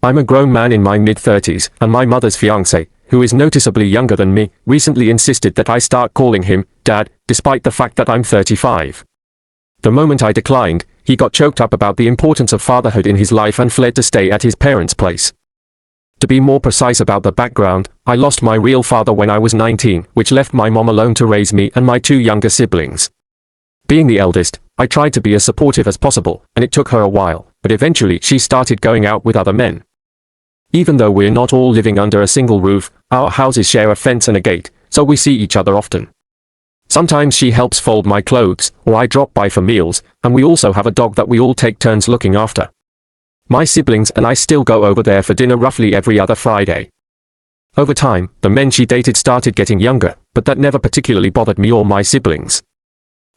I'm a grown man in my mid-30s, and my mother's fiancé, who is noticeably younger than me, recently insisted that I start calling him Dad, despite the fact that I'm 35. The moment I declined, he got choked up about the importance of fatherhood in his life and fled to stay at his parents' place. To be more precise about the background, I lost my real father when I was 19, which left my mom alone to raise me and my two younger siblings. Being the eldest, I tried to be as supportive as possible, and it took her a while, but eventually she started going out with other men. Even though we're not all living under a single roof, our houses share a fence and a gate, so we see each other often. Sometimes she helps fold my clothes, or I drop by for meals, and we also have a dog that we all take turns looking after. My siblings and I still go over there for dinner roughly every other Friday. Over time, the men she dated started getting younger, but that never particularly bothered me or my siblings.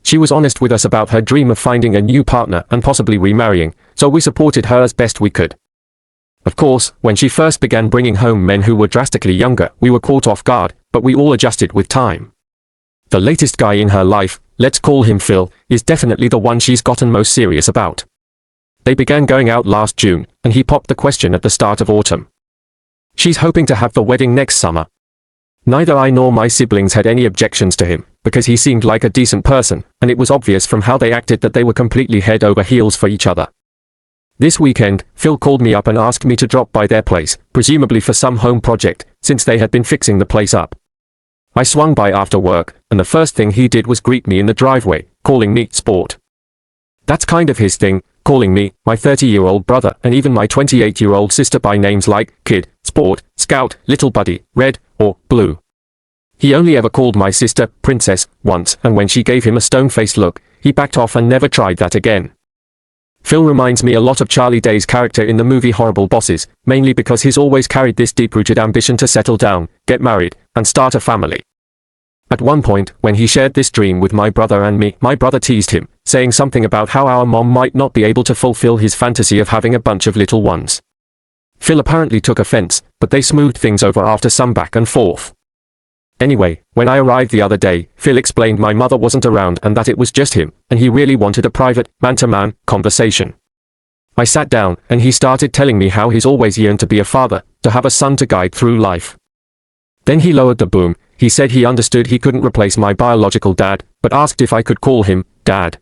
She was honest with us about her dream of finding a new partner and possibly remarrying, so we supported her as best we could. Of course, when she first began bringing home men who were drastically younger, we were caught off guard, but we all adjusted with time. The latest guy in her life, let's call him Phil, is definitely the one she's gotten most serious about. They began going out last June, and he popped the question at the start of autumn. She's hoping to have the wedding next summer. Neither I nor my siblings had any objections to him, because he seemed like a decent person, and it was obvious from how they acted that they were completely head over heels for each other. This weekend, Phil called me up and asked me to drop by their place, presumably for some home project, since they had been fixing the place up. I swung by after work, and the first thing he did was greet me in the driveway, calling me Sport. That's kind of his thing, calling me, my 30-year-old brother, and even my 28-year-old sister by names like Kid, Sport, Scout, Little Buddy, Red, or Blue. He only ever called my sister Princess once, and when she gave him a stone-faced look, he backed off and never tried that again. Phil reminds me a lot of Charlie Day's character in the movie Horrible Bosses, mainly because he's always carried this deep-rooted ambition to settle down, get married, and start a family. At one point, when he shared this dream with my brother and me, my brother teased him, saying something about how our mom might not be able to fulfill his fantasy of having a bunch of little ones. Phil apparently took offense, but they smoothed things over after some back and forth. Anyway, when I arrived the other day, Phil explained my mother wasn't around and that it was just him, and he really wanted a private, man-to-man, conversation. I sat down, and he started telling me how he's always yearned to be a father, to have a son to guide through life. Then he lowered the boom. He said he understood he couldn't replace my biological dad, but asked if I could call him Dad.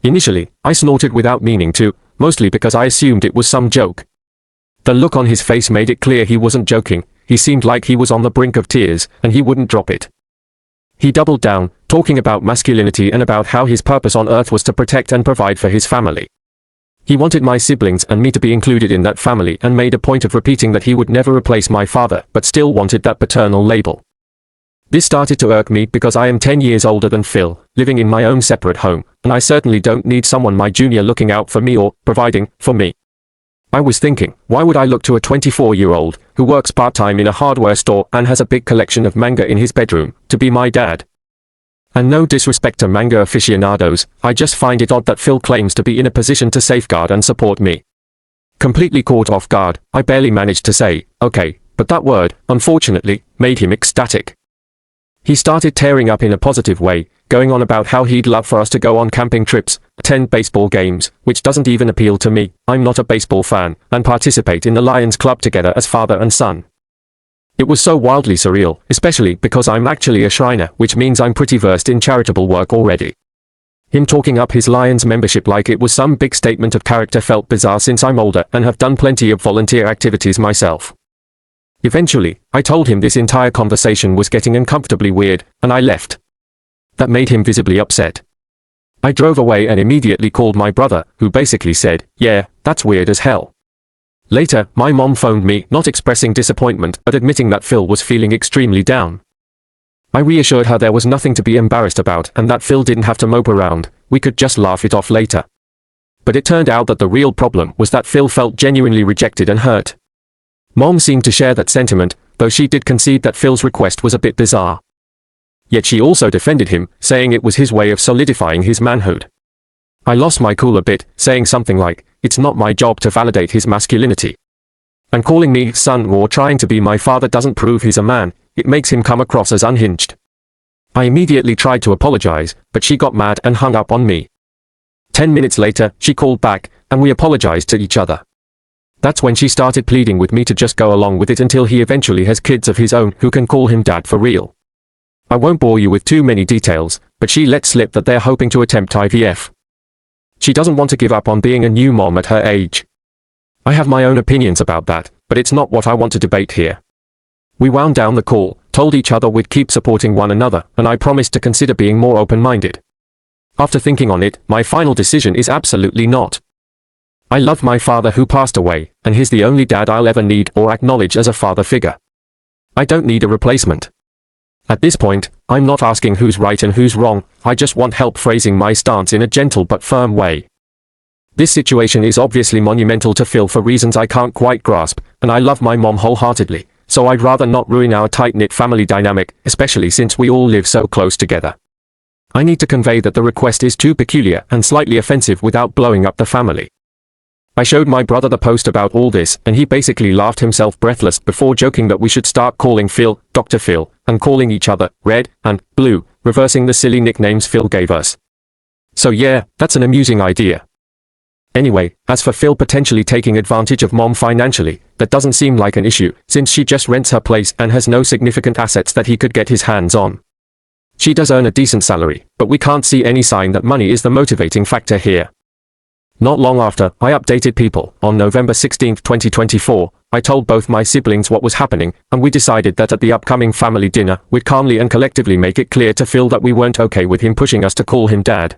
Initially, I snorted without meaning to, mostly because I assumed it was some joke. The look on his face made it clear he wasn't joking. He seemed like he was on the brink of tears, and he wouldn't drop it. He doubled down, talking about masculinity and about how his purpose on Earth was to protect and provide for his family. He wanted my siblings and me to be included in that family and made a point of repeating that he would never replace my father, but still wanted that paternal label. This started to irk me because I am 10 years older than Phil, living in my own separate home, and I certainly don't need someone my junior looking out for me or providing for me. I was thinking, why would I look to a 24-year-old, who works part-time in a hardware store and has a big collection of manga in his bedroom, to be my dad? And no disrespect to manga aficionados, I just find it odd that Phil claims to be in a position to safeguard and support me. Completely caught off guard, I barely managed to say, okay, but that word, unfortunately, made him ecstatic. He started tearing up in a positive way, going on about how he'd love for us to go on camping trips, attend baseball games, which doesn't even appeal to me, I'm not a baseball fan, and participate in the Lions Club together as father and son. It was so wildly surreal, especially because I'm actually a Shriner, which means I'm pretty versed in charitable work already. Him talking up his Lions membership like it was some big statement of character felt bizarre since I'm older and have done plenty of volunteer activities myself. Eventually, I told him this entire conversation was getting uncomfortably weird, and I left. That made him visibly upset. I drove away and immediately called my brother, who basically said, yeah, that's weird as hell. Later, my mom phoned me, not expressing disappointment, but admitting that Phil was feeling extremely down. I reassured her there was nothing to be embarrassed about and that Phil didn't have to mope around, we could just laugh it off later. But it turned out that the real problem was that Phil felt genuinely rejected and hurt. Mom seemed to share that sentiment, though she did concede that Phil's request was a bit bizarre. Yet she also defended him, saying it was his way of solidifying his manhood. I lost my cool a bit, saying something like, it's not my job to validate his masculinity. And calling me son or trying to be my father doesn't prove he's a man, it makes him come across as unhinged. I immediately tried to apologize, but she got mad and hung up on me. 10 minutes later, she called back, and we apologized to each other. That's when she started pleading with me to just go along with it until he eventually has kids of his own who can call him dad for real. I won't bore you with too many details, but she let slip that they're hoping to attempt IVF. She doesn't want to give up on being a new mom at her age. I have my own opinions about that, but it's not what I want to debate here. We wound down the call, told each other we'd keep supporting one another, and I promised to consider being more open-minded. After thinking on it, my final decision is absolutely not. I love my father who passed away, and he's the only dad I'll ever need or acknowledge as a father figure. I don't need a replacement. At this point, I'm not asking who's right and who's wrong, I just want help phrasing my stance in a gentle but firm way. This situation is obviously monumental to Phil for reasons I can't quite grasp, and I love my mom wholeheartedly, so I'd rather not ruin our tight-knit family dynamic, especially since we all live so close together. I need to convey that the request is too peculiar and slightly offensive without blowing up the family. I showed my brother the post about all this, and he basically laughed himself breathless before joking that we should start calling Phil, Dr. Phil, and calling each other Red and Blue, reversing the silly nicknames Phil gave us. So yeah, that's an amusing idea. Anyway, as for Phil potentially taking advantage of mom financially, that doesn't seem like an issue, since she just rents her place and has no significant assets that he could get his hands on. She does earn a decent salary, but we can't see any sign that money is the motivating factor here. Not long after I updated people, on November 16, 2024, I told both my siblings what was happening, and we decided that at the upcoming family dinner, we'd calmly and collectively make it clear to Phil that we weren't okay with him pushing us to call him dad.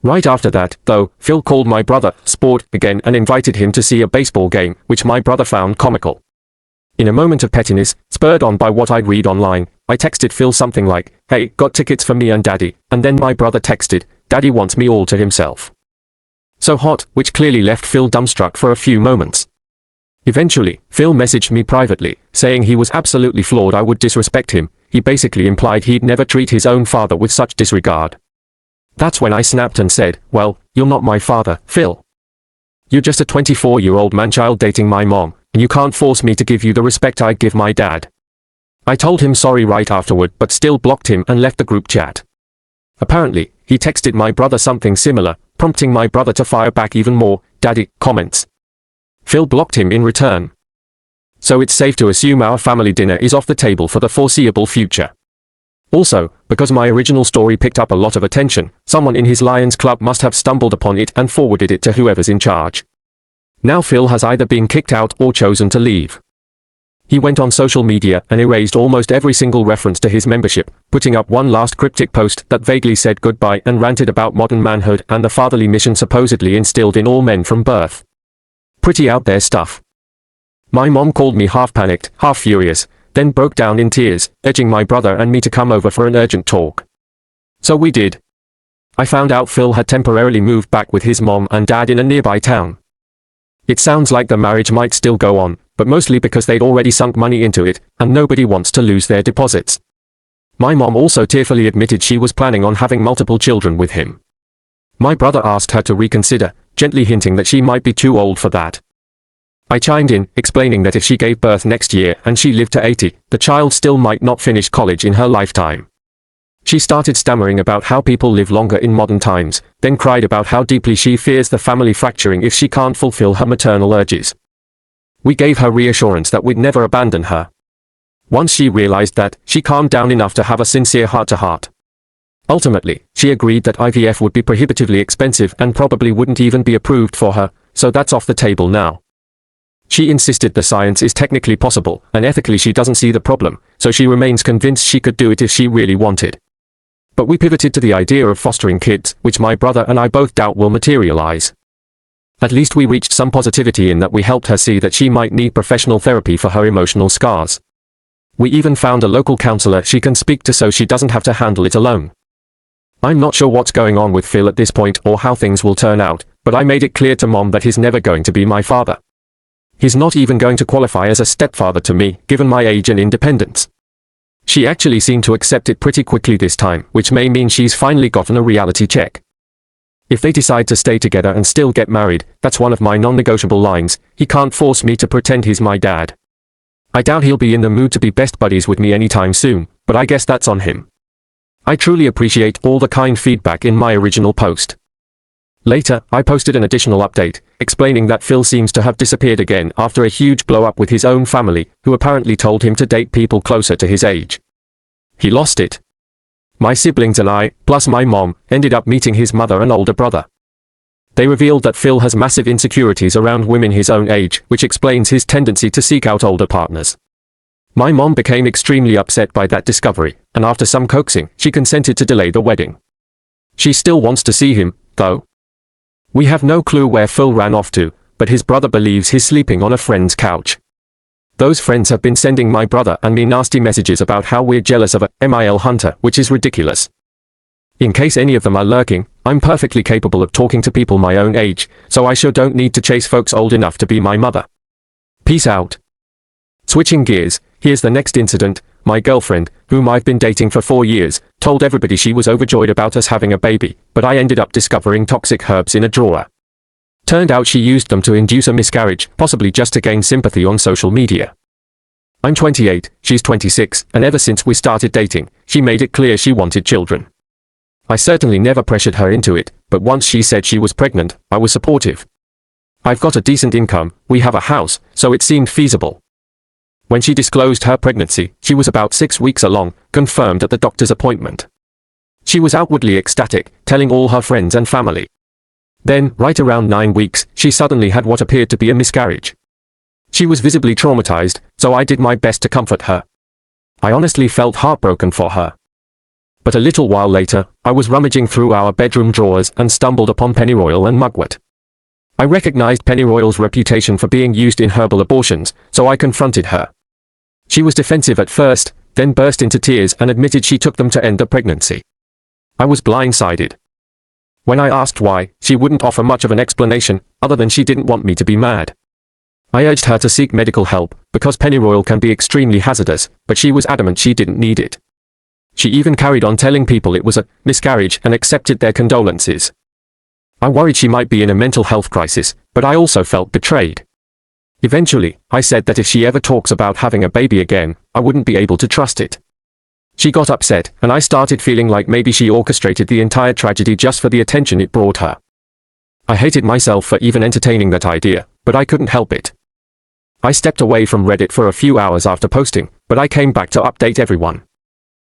Right after that, though, Phil called my brother, Sport, again and invited him to see a baseball game, which my brother found comical. In a moment of pettiness, spurred on by what I'd read online, I texted Phil something like, "Hey, got tickets for me and Daddy," and then my brother texted, "Daddy wants me all to himself." So hot, which clearly left Phil dumbstruck for a few moments. Eventually, Phil messaged me privately, saying he was absolutely floored I would disrespect him. He basically implied he'd never treat his own father with such disregard. That's when I snapped and said, "Well, you're not my father, Phil. You're just a 24-year-old man-child dating my mom, and you can't force me to give you the respect I'd give my dad." I told him sorry right afterward but still blocked him and left the group chat. Apparently, he texted my brother something similar, prompting my brother to fire back even more, "Daddy, comments." Phil blocked him in return. So it's safe to assume our family dinner is off the table for the foreseeable future. Also, because my original story picked up a lot of attention, someone in his Lions Club must have stumbled upon it and forwarded it to whoever's in charge. Now Phil has either been kicked out or chosen to leave. He went on social media and erased almost every single reference to his membership, putting up one last cryptic post that vaguely said goodbye and ranted about modern manhood and the fatherly mission supposedly instilled in all men from birth. Pretty out there stuff. My mom called me half panicked, half furious, then broke down in tears, urging my brother and me to come over for an urgent talk. So we did. I found out Phil had temporarily moved back with his mom and dad in a nearby town. It sounds like the marriage might still go on, but mostly because they'd already sunk money into it, and nobody wants to lose their deposits. My mom also tearfully admitted she was planning on having multiple children with him. My brother asked her to reconsider, gently hinting that she might be too old for that. I chimed in, explaining that if she gave birth next year and she lived to 80, the child still might not finish college in her lifetime. She started stammering about how people live longer in modern times, then cried about how deeply she fears the family fracturing if she can't fulfill her maternal urges. We gave her reassurance that we'd never abandon her. Once she realized that, she calmed down enough to have a sincere heart-to-heart. Ultimately, she agreed that IVF would be prohibitively expensive and probably wouldn't even be approved for her, so that's off the table now. She insisted the science is technically possible, and ethically she doesn't see the problem, so she remains convinced she could do it if she really wanted. But we pivoted to the idea of fostering kids, which my brother and I both doubt will materialize. At least we reached some positivity in that we helped her see that she might need professional therapy for her emotional scars. We even found a local counselor she can speak to so she doesn't have to handle it alone. I'm not sure what's going on with Phil at this point or how things will turn out, but I made it clear to Mom that he's never going to be my father. He's not even going to qualify as a stepfather to me, given my age and independence. She actually seemed to accept it pretty quickly this time, which may mean she's finally gotten a reality check. If they decide to stay together and still get married, that's one of my non-negotiable lines: he can't force me to pretend he's my dad. I doubt he'll be in the mood to be best buddies with me anytime soon, but I guess that's on him. I truly appreciate all the kind feedback in my original post. Later, I posted an additional update, explaining that Phil seems to have disappeared again after a huge blow-up with his own family, who apparently told him to date people closer to his age. He lost it. My siblings and I, plus my mom, ended up meeting his mother and older brother. They revealed that Phil has massive insecurities around women his own age, which explains his tendency to seek out older partners. My mom became extremely upset by that discovery, and after some coaxing, she consented to delay the wedding. She still wants to see him, though. We have no clue where Phil ran off to, but his brother believes he's sleeping on a friend's couch. Those friends have been sending my brother and me nasty messages about how we're jealous of a MIL hunter, which is ridiculous. In case any of them are lurking, I'm perfectly capable of talking to people my own age, so I sure don't need to chase folks old enough to be my mother. Peace out. Switching gears, here's the next incident. My girlfriend, whom I've been dating for 4 years, told everybody she was overjoyed about us having a baby, but I ended up discovering toxic herbs in a drawer. Turned out she used them to induce a miscarriage, possibly just to gain sympathy on social media. I'm 28, she's 26, and ever since we started dating, she made it clear she wanted children. I certainly never pressured her into it, but once she said she was pregnant, I was supportive. I've got a decent income, we have a house, so it seemed feasible. When she disclosed her pregnancy, she was about 6 weeks along, confirmed at the doctor's appointment. She was outwardly ecstatic, telling all her friends and family. Then, right around 9 weeks, she suddenly had what appeared to be a miscarriage. She was visibly traumatized, so I did my best to comfort her. I honestly felt heartbroken for her. But a little while later, I was rummaging through our bedroom drawers and stumbled upon pennyroyal and mugwort. I recognized pennyroyal's reputation for being used in herbal abortions, so I confronted her. She was defensive at first, then burst into tears and admitted she took them to end the pregnancy. I was blindsided. When I asked why, she wouldn't offer much of an explanation, other than she didn't want me to be mad. I urged her to seek medical help, because pennyroyal can be extremely hazardous, but she was adamant she didn't need it. She even carried on telling people it was a miscarriage and accepted their condolences. I worried she might be in a mental health crisis, but I also felt betrayed. Eventually, I said that if she ever talks about having a baby again, I wouldn't be able to trust it. She got upset, and I started feeling like maybe she orchestrated the entire tragedy just for the attention it brought her. I hated myself for even entertaining that idea, but I couldn't help it. I stepped away from Reddit for a few hours after posting, but I came back to update everyone.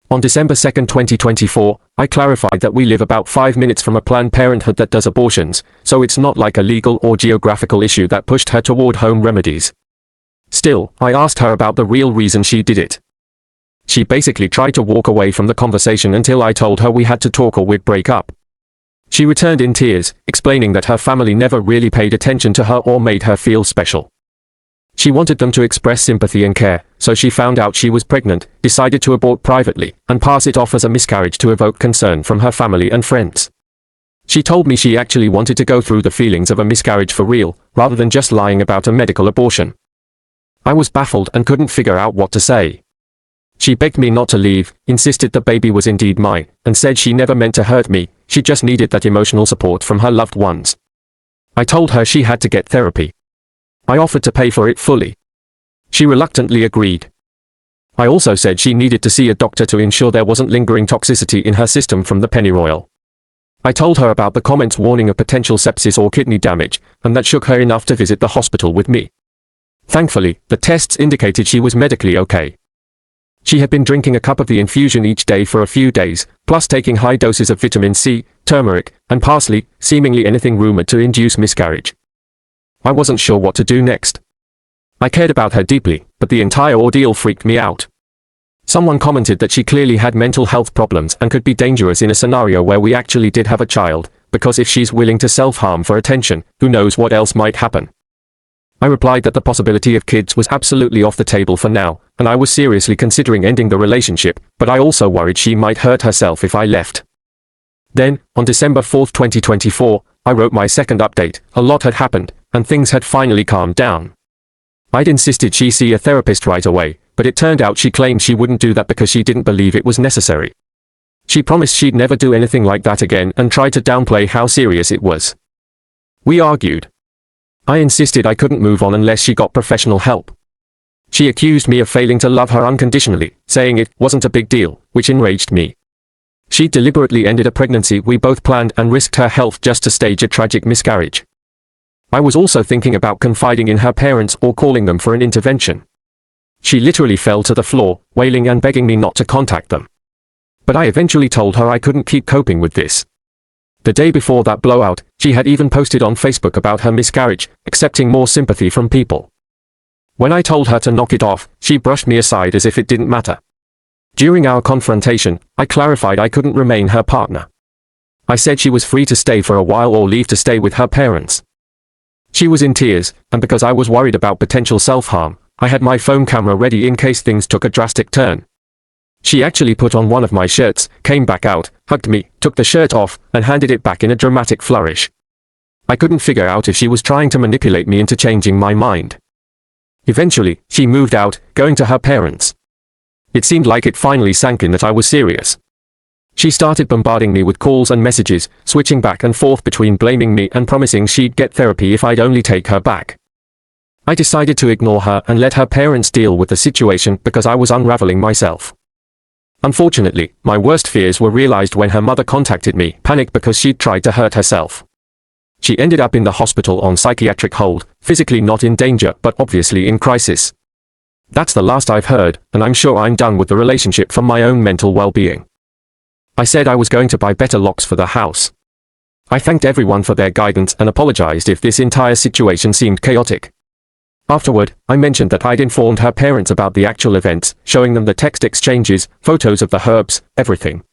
On December 2, 2024, I clarified that we live about 5 minutes from a Planned Parenthood that does abortions, so it's not like a legal or geographical issue that pushed her toward home remedies. Still, I asked her about the real reason she did it. She basically tried to walk away from the conversation until I told her we had to talk or we'd break up. She returned in tears, explaining that her family never really paid attention to her or made her feel special. She wanted them to express sympathy and care, so she found out she was pregnant, decided to abort privately, and pass it off as a miscarriage to evoke concern from her family and friends. She told me she actually wanted to go through the feelings of a miscarriage for real, rather than just lying about a medical abortion. I was baffled and couldn't figure out what to say. She begged me not to leave, insisted the baby was indeed mine, and said she never meant to hurt me, she just needed that emotional support from her loved ones. I told her she had to get therapy. I offered to pay for it fully. She reluctantly agreed. I also said she needed to see a doctor to ensure there wasn't lingering toxicity in her system from the pennyroyal. I told her about the comments warning of potential sepsis or kidney damage, and that shook her enough to visit the hospital with me. Thankfully, the tests indicated she was medically okay. She had been drinking a cup of the infusion each day for a few days, plus taking high doses of vitamin C, turmeric, and parsley, seemingly anything rumored to induce miscarriage. I wasn't sure what to do next. I cared about her deeply, but the entire ordeal freaked me out. Someone commented that she clearly had mental health problems and could be dangerous in a scenario where we actually did have a child, because if she's willing to self-harm for attention, who knows what else might happen. I replied that the possibility of kids was absolutely off the table for now, and I was seriously considering ending the relationship, but I also worried she might hurt herself if I left. Then, on December 4, 2024, I wrote my second update. A lot had happened, and things had finally calmed down. I'd insisted she see a therapist right away, but it turned out she claimed she wouldn't do that because she didn't believe it was necessary. She promised she'd never do anything like that again and tried to downplay how serious it was. We argued. I insisted I couldn't move on unless she got professional help. She accused me of failing to love her unconditionally, saying it wasn't a big deal, which enraged me. She deliberately ended a pregnancy we both planned and risked her health just to stage a tragic miscarriage. I was also thinking about confiding in her parents or calling them for an intervention. She literally fell to the floor, wailing and begging me not to contact them. But I eventually told her I couldn't keep coping with this. The day before that blowout, she had even posted on Facebook about her miscarriage, accepting more sympathy from people. When I told her to knock it off, she brushed me aside as if it didn't matter. During our confrontation, I clarified I couldn't remain her partner. I said she was free to stay for a while or leave to stay with her parents. She was in tears, and because I was worried about potential self-harm, I had my phone camera ready in case things took a drastic turn. She actually put on one of my shirts, came back out, hugged me, took the shirt off, and handed it back in a dramatic flourish. I couldn't figure out if she was trying to manipulate me into changing my mind. Eventually, she moved out, going to her parents. It seemed like it finally sank in that I was serious. She started bombarding me with calls and messages, switching back and forth between blaming me and promising she'd get therapy if I'd only take her back. I decided to ignore her and let her parents deal with the situation because I was unraveling myself. Unfortunately, my worst fears were realized when her mother contacted me, panicked because she'd tried to hurt herself. She ended up in the hospital on psychiatric hold, physically not in danger but obviously in crisis. That's the last I've heard, and I'm sure I'm done with the relationship for my own mental well-being. I said I was going to buy better locks for the house. I thanked everyone for their guidance and apologized if this entire situation seemed chaotic. Afterward, I mentioned that I'd informed her parents about the actual events, showing them the text exchanges, photos of the herbs, everything.